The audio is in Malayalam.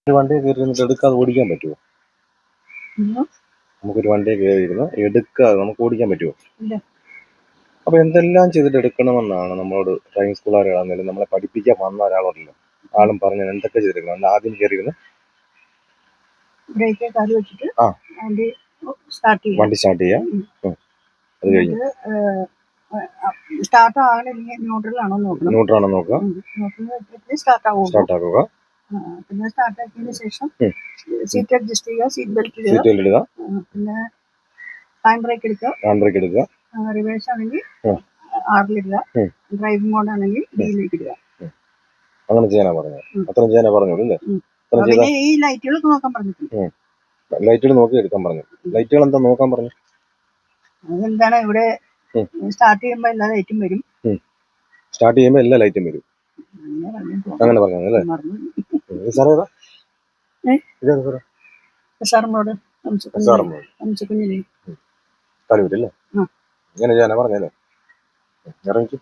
ഒരു വണ്ടിയെ കയറി ഇരുന്നിട്ട് എടുക്കാതെ ഓടിക്കാൻ പറ്റുമോ? നമുക്കൊരു വണ്ടിയെ കയറി ഇരുന്ന് എടുക്കാതെ നമുക്ക് ഓടിക്കാൻ പറ്റുമോ? അപ്പൊ എന്തെല്ലാം ചെയ്തിട്ട് എടുക്കണമെന്നാണ് നമ്മളോട് ഡ്രൈവിംഗ് സ്കൂളുകാരാണെങ്കിലും നമ്മളെ പഠിപ്പിക്കാൻ വന്ന ഒരാളുണ്ടല്ലോ, ആളും പറഞ്ഞത് എന്തൊക്കെ ചെയ്തെടുക്കണം? ആദ്യം കയറി ഇരുന്ന് വണ്ടി സ്റ്റാർട്ട് ചെയ്യാം. അത് കഴിഞ്ഞ് ന്യൂട്രാണോ നോക്കുക, സ്റ്റാർട്ട് ആക്കുക. പിന്നെ സ്റ്റാർട്ട് ആക്കിയതിനു ശേഷം സീറ്റ് അഡ്ജസ്റ്റ് ചെയ്യുക, സീറ്റ് ബെൽറ്റ് ഇടുക, പിന്നെ ഹാൻഡ് ബ്രേക്ക് എടുക്കുക, റിവേഴ്സ് ആണെങ്കിൽ ആറിലിടുക, ഡ്രൈവിംഗ് മോഡ് ആണെങ്കിൽ ഡിയിലേക്ക് ഇടുക. അങ്ങനെ ചെയ്യാനാ പറഞ്ഞത്. അത്രയും ചെയ്യാനാ പറഞ്ഞോളൂ അല്ലേ? പിന്നെ ഈ ലൈറ്റുകളൊക്കെ നോക്കാൻ പറഞ്ഞിട്ടുണ്ട്. ലൈറ്റുകൾ നോക്കി എടുക്കാൻ പറഞ്ഞു. ലൈറ്റുകൾ എന്താ നോക്കാൻ പറഞ്ഞു? അതെന്താണ്, ഇവിടെ സ്റ്റാർട്ട് ചെയ്യുമ്പോ എല്ലാ ലൈറ്റും വരും. സ്റ്റാർട്ട് ചെയ്യുമ്പോ എല്ലാ ലൈറ്റും വരും, അങ്ങനെ പറഞ്ഞു അല്ലേ? സാറേ ഇങ്ങനെ ചെയ്യാനാ പറഞ്ഞല്ലേ? ഇറങ്ങിച്ചു.